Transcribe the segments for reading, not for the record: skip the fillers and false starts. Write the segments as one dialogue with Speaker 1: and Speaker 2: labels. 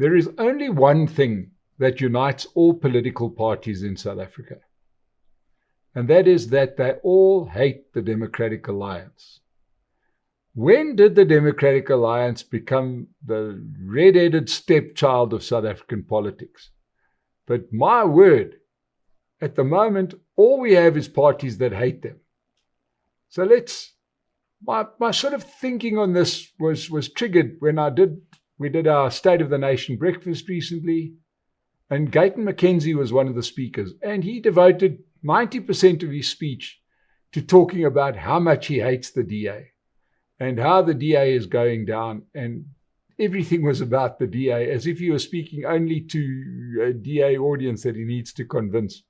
Speaker 1: There is only one thing that unites all political parties in South Africa, and that is that they all hate the Democratic Alliance. When did the Democratic Alliance become the red-headed stepchild of South African politics? But my word, at the moment, all we have is parties that hate them. So my sort of thinking on this was triggered when we did our State of the Nation breakfast recently, and Gayton McKenzie was one of the speakers, and he devoted 90% of his speech to talking about how much he hates the DA and how the DA is going down, and everything was about the DA, as if he was speaking only to a DA audience that he needs to convince.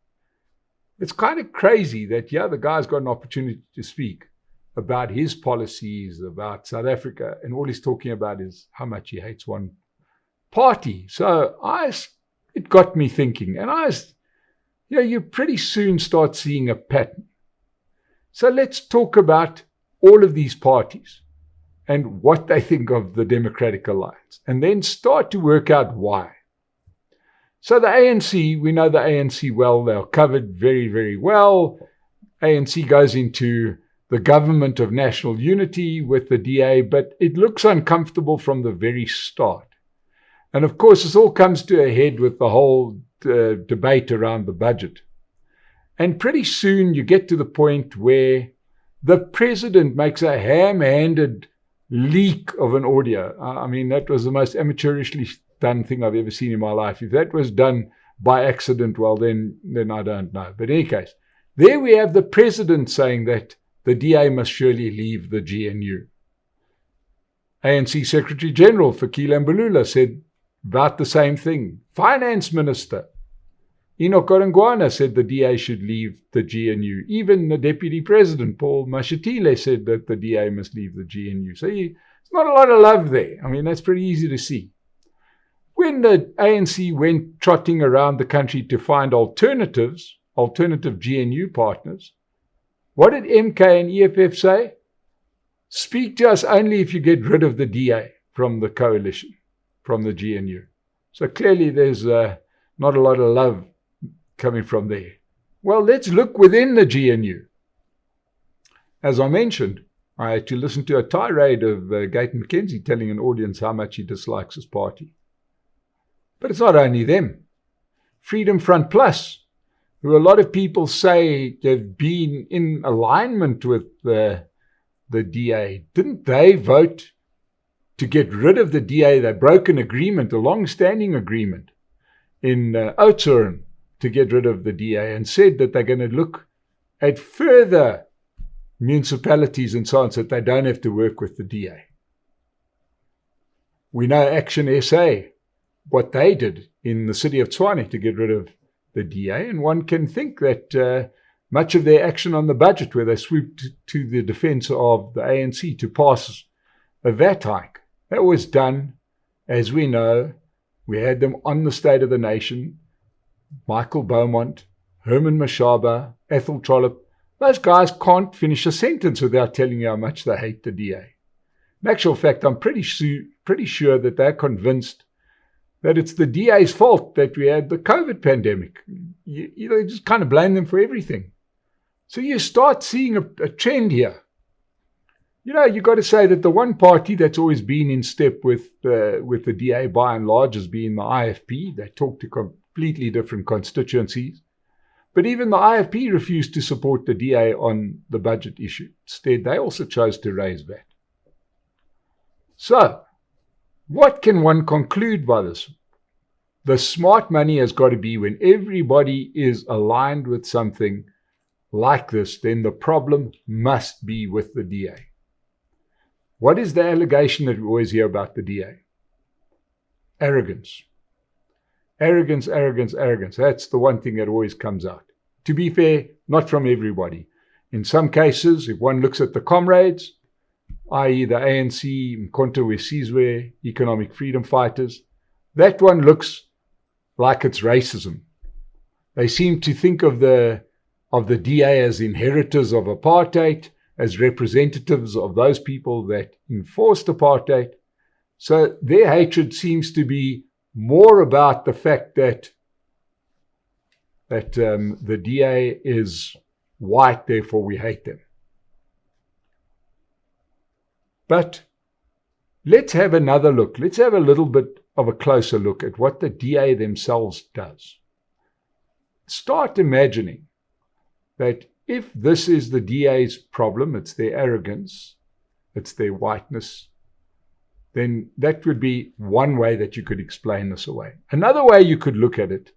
Speaker 1: It's kind of crazy that, the guy's got an opportunity to speak about his policies, about South Africa, and all he's talking about is how much he hates one party. So it got me thinking, and you pretty soon start seeing a pattern. So let's talk about all of these parties and what they think of the Democratic Alliance, and then start to work out why. So the ANC, we know the ANC well. They're covered very, very well. ANC goes into the government of national unity with the DA, but it looks uncomfortable from the very start. And of course, this all comes to a head with the whole debate around the budget. And pretty soon you get to the point where the president makes a ham-handed leak of an audio. I mean, that was the most amateurishly done thing I've ever seen in my life. If that was done by accident, well, then I don't know. But in any case, there we have the president saying that the DA must surely leave the GNU. ANC Secretary General Fikile Mbalula said about the same thing. Finance Minister Enoch Godongwana said the DA should leave the GNU. Even the Deputy President, Paul Mashatile, said that the DA must leave the GNU. So it's not a lot of love there. I mean, that's pretty easy to see. When the ANC went trotting around the country to find alternative GNU partners, what did MK and EFF say? Speak to us only if you get rid of the DA from the coalition, from the GNU. So clearly there's not a lot of love coming from there. Well, let's look within the GNU. As I mentioned, I had to listen to a tirade of Gayton McKenzie telling an audience how much he dislikes his party. But it's not only them. Freedom Front Plus, who a lot of people say have been in alignment with the DA, didn't they vote to get rid of the DA? They broke an agreement, a long-standing agreement in Oudtshoorn to get rid of the DA, and said that they're going to look at further municipalities and so on so that they don't have to work with the DA. We know Action SA, what they did in the city of Tshwane to get rid of the DA, and one can think that much of their action on the budget, where they swooped to the defense of the ANC to pass a VAT hike, that was done, as we know. We had them on the State of the Nation, Michael Beaumont, Herman Mashaba, Ethel Trollip. Those guys can't finish a sentence without telling you how much they hate the DA. In actual fact, I'm pretty sure that they're convinced that it's the DA's fault that we had the COVID pandemic. You just kind of blame them for everything. So you start seeing a trend here. You've got to say that the one party that's always been in step with the DA by and large has been the IFP. They talk to completely different constituencies. But even the IFP refused to support the DA on the budget issue. Instead, they also chose to raise VAT. So, what can one conclude by this? The smart money has got to be when everybody is aligned with something like this, then the problem must be with the DA. What is the allegation that we always hear about the DA? Arrogance. Arrogance, arrogance, arrogance. That's the one thing that always comes out. To be fair, not from everybody. In some cases, if one looks at the comrades, i.e. the ANC, Mkhonto weSizwe, economic freedom fighters, that one looks like it's racism. They seem to think of the DA as inheritors of apartheid, as representatives of those people that enforced apartheid. So their hatred seems to be more about the fact that the DA is white, therefore we hate them. But let's have another look. Let's have a little bit of a closer look at what the DA themselves does. Start imagining that if this is the DA's problem, it's their arrogance, it's their whiteness, then that would be one way that you could explain this away. Another way you could look at it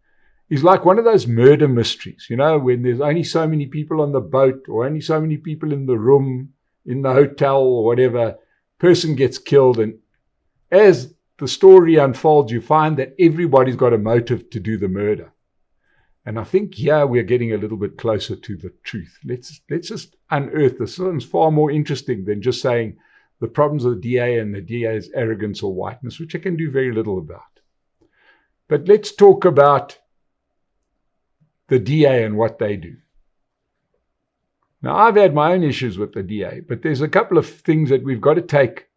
Speaker 1: is like one of those murder mysteries, you know, when there's only so many people on the boat or only so many people in the room, in the hotel or whatever, person gets killed, and as the story unfolds, you find that everybody's got a motive to do the murder. And I think here we're getting a little bit closer to the truth. Let's just unearth this. This is far more interesting than just saying the problems of the DA and the DA's arrogance or whiteness, which I can do very little about. But let's talk about the DA and what they do. Now, I've had my own issues with the DA, but there's a couple of things that we've got to take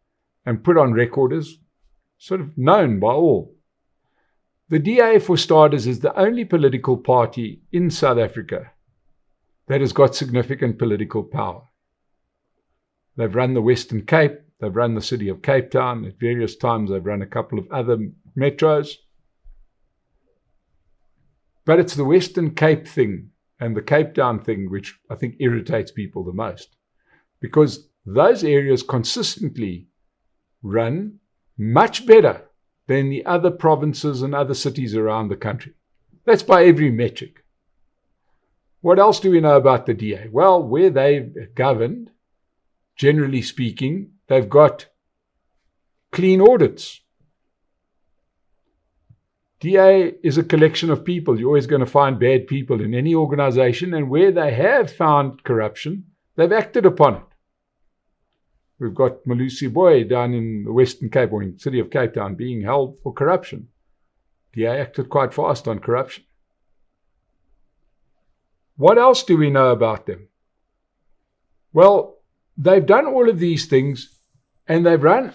Speaker 1: and put on record as sort of known by all. The DA, for starters, is the only political party in South Africa that has got significant political power. They've run the Western Cape, they've run the city of Cape Town, at various times they've run a couple of other metros. But it's the Western Cape thing and the Cape Town thing which I think irritates people the most, because those areas consistently run much better than the other provinces and other cities around the country. That's by every metric. What else do we know about the DA? Well, where they've governed, generally speaking, they've got clean audits. DA is a collection of people. You're always going to find bad people in any organization, and where they have found corruption, they've acted upon it. We've got Malusi Boy down in the Western Cape, or in the city of Cape Town, being held for corruption. DA acted quite fast on corruption. What else do we know about them? Well, they've done all of these things, and they've run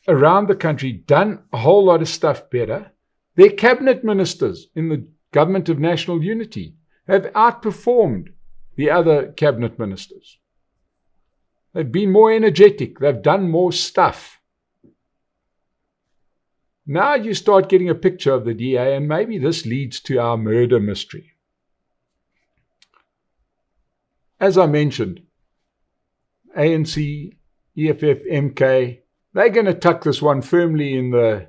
Speaker 1: around the country, done a whole lot of stuff better. Their cabinet ministers in the government of national unity have outperformed the other cabinet ministers. They've been more energetic. They've done more stuff. Now you start getting a picture of the DA, and maybe this leads to our murder mystery. As I mentioned, ANC, EFF, MK, they're going to tuck this one firmly in the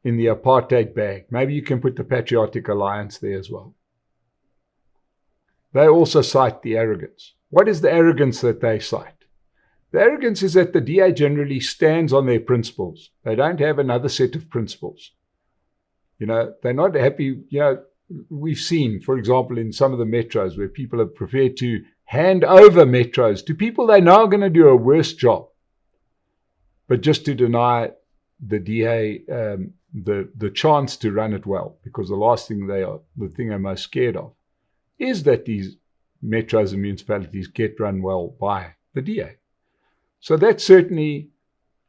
Speaker 1: apartheid bag. Maybe you can put the Patriotic Alliance there as well. They also cite the arrogance. What is the arrogance that they cite? The arrogance is that the DA generally stands on their principles. They don't have another set of principles. You know, they're not happy. You know, we've seen, for example, in some of the metros where people have preferred to hand over metros to people they know are going to do a worse job, but just to deny the DA the chance to run it well, because the thing they're most scared of is that these metros and municipalities get run well by the DA. So that certainly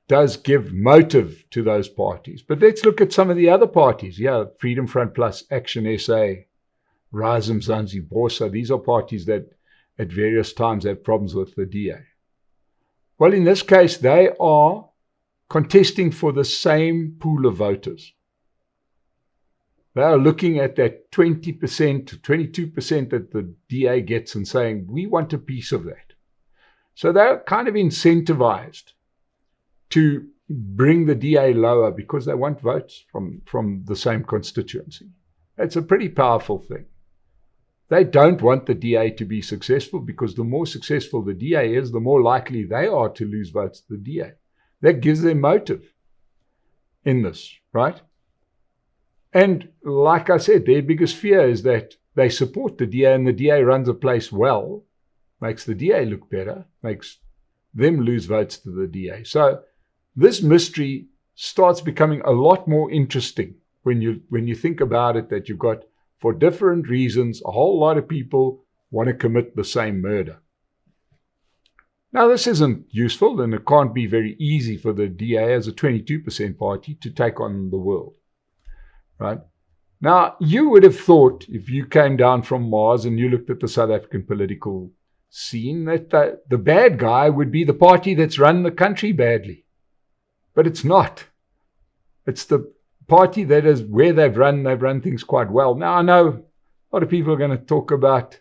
Speaker 1: does give motive to those parties. But let's look at some of the other parties. Yeah, Freedom Front Plus, Action SA, Rise Mzansi, Bosa. These are parties that at various times have problems with the DA. Well, in this case, they are contesting for the same pool of voters. They are looking at that 20% to 22% that the DA gets and saying, we want a piece of that. So they're kind of incentivized to bring the DA lower because they want votes from the same constituency. It's a pretty powerful thing. They don't want the DA to be successful, because the more successful the DA is, the more likely they are to lose votes to the DA. That gives them motive in this, right? And like I said, their biggest fear is that they support the DA and the DA runs a place well, makes the DA look better, makes them lose votes to the DA. So this mystery starts becoming a lot more interesting when you think about it, that you've got, for different reasons, a whole lot of people want to commit the same murder. Now, this isn't useful, and it can't be very easy for the DA as a 22% party to take on the world. right? Now, you would have thought, if you came down from Mars and you looked at the South African political scene, that the bad guy would be the party that's run the country badly. But it's not. It's the party that is where they've run things quite well. Now, I know a lot of people are going to talk about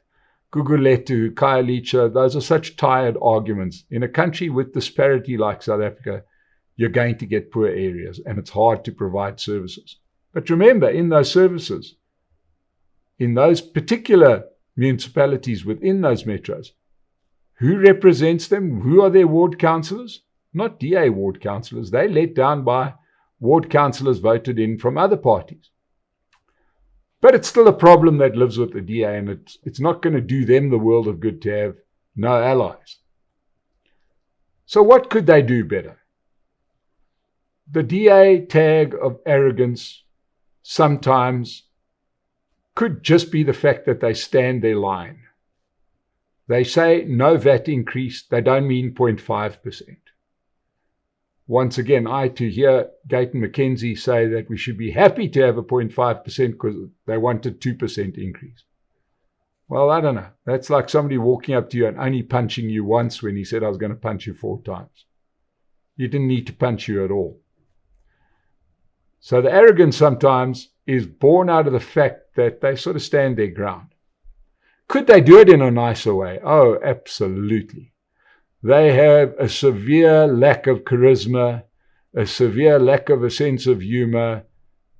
Speaker 1: Gugulethu, Khayelitsha. Those are such tired arguments. In a country with disparity like South Africa, you're going to get poor areas, and it's hard to provide services. But remember, in those services, in those particular municipalities within those metros, who represents them? Who are their ward councillors? Not DA ward councillors. They're let down by ward councillors voted in from other parties. But it's still a problem that lives with the DA, and it's not going to do them the world of good to have no allies. So what could they do better? The DA tag of arrogance sometimes could just be the fact that they stand their line. They say no VAT increase, they don't mean 0.5%. Once again, to hear Gayton McKenzie say that we should be happy to have a 0.5% because they wanted 2% increase. Well, I don't know. That's like somebody walking up to you and only punching you once when he said, I was going to punch you 4 times. He didn't need to punch you at all. So the arrogance sometimes is born out of the fact that they sort of stand their ground. Could they do it in a nicer way? Oh, absolutely. They have a severe lack of charisma, a severe lack of a sense of humor.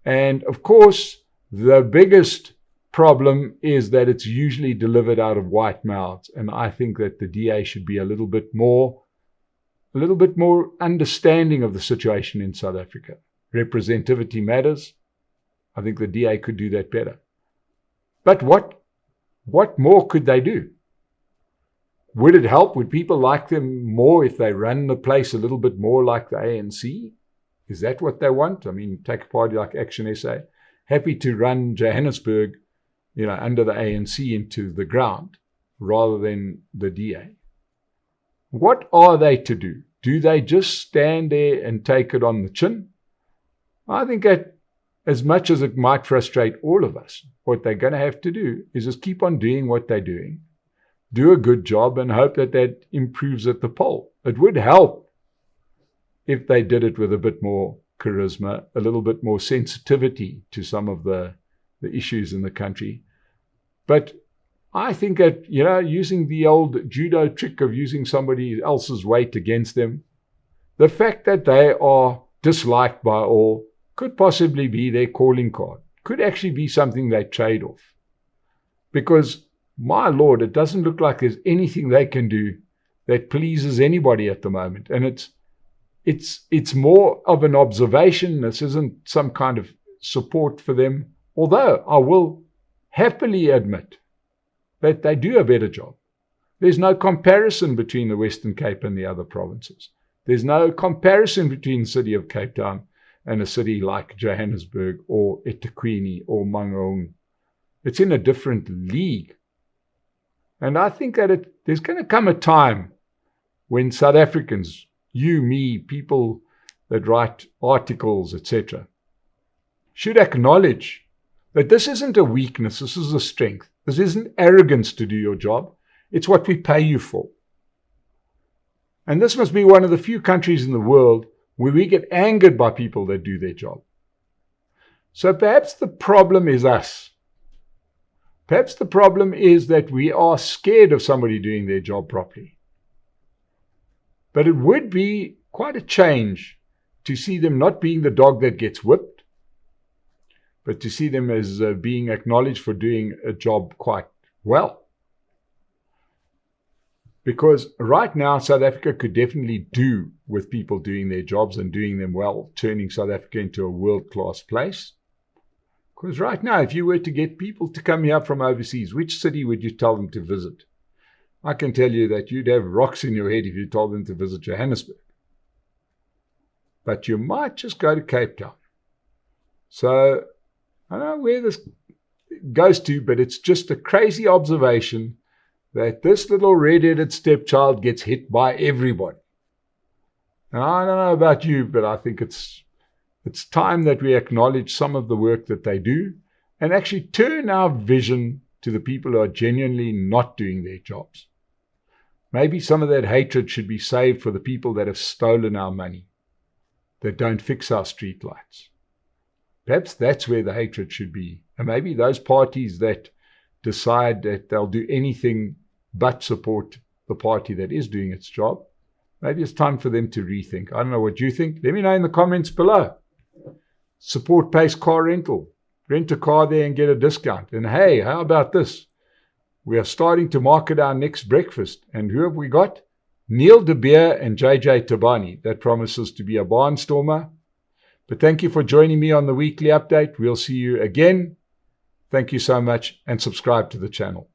Speaker 1: And of course, the biggest problem is that it's usually delivered out of white mouths. And I think that the DA should be a little bit more understanding of the situation in South Africa. Representativity matters. I think the DA could do that better. But what more could they do? Would it help? Would people like them more if they run the place a little bit more like the ANC? Is that what they want? I mean, take a party like Action SA, happy to run Johannesburg, under the ANC into the ground rather than the DA. What are they to do? Do they just stand there and take it on the chin? I think that as much as it might frustrate all of us, what they're going to have to do is just keep on doing what they're doing, do a good job, and hope that that improves at the poll. It would help if they did it with a bit more charisma, a little bit more sensitivity to some of the issues in the country. But I think that, using the old judo trick of using somebody else's weight against them, the fact that they are disliked by all could possibly be their calling card, could actually be something they trade off. Because, my Lord, it doesn't look like there's anything they can do that pleases anybody at the moment. And it's more of an observation. This isn't some kind of support for them. Although I will happily admit that they do a better job. There's no comparison between the Western Cape and the other provinces. There's no comparison between the city of Cape Town and a city like Johannesburg or eThekwini or Mangaung. It's in a different league. And I think that there's going to come a time when South Africans, you, me, people that write articles, etc., should acknowledge that this isn't a weakness, this is a strength. This isn't arrogance to do your job. It's what we pay you for. And this must be one of the few countries in the world where we get angered by people that do their job. So perhaps the problem is us. Perhaps the problem is that we are scared of somebody doing their job properly. But it would be quite a change to see them not being the dog that gets whipped, but to see them as being acknowledged for doing a job quite well. Because right now, South Africa could definitely do with people doing their jobs and doing them well, turning South Africa into a world-class place. Because right now, if you were to get people to come here from overseas, which city would you tell them to visit? I can tell you that you'd have rocks in your head if you told them to visit Johannesburg. But you might just go to Cape Town. So I don't know where this goes to, but it's just a crazy observation that this little red-headed stepchild gets hit by everybody. And I don't know about you, but I think it's It's time that we acknowledge some of the work that they do and actually turn our vision to the people who are genuinely not doing their jobs. Maybe some of that hatred should be saved for the people that have stolen our money, that don't fix our streetlights. Perhaps that's where the hatred should be. And maybe those parties that decide that they'll do anything but support the party that is doing its job, maybe it's time for them to rethink. I don't know what you think. Let me know in the comments below. Support Pace Car Rental. Rent a car there and get a discount. And hey, how about this? We are starting to market our next breakfast. And who have we got? Neil De Beer and JJ Tabani. That promises to be a barnstormer. But thank you for joining me on the weekly update. We'll see you again. Thank you so much, and subscribe to the channel.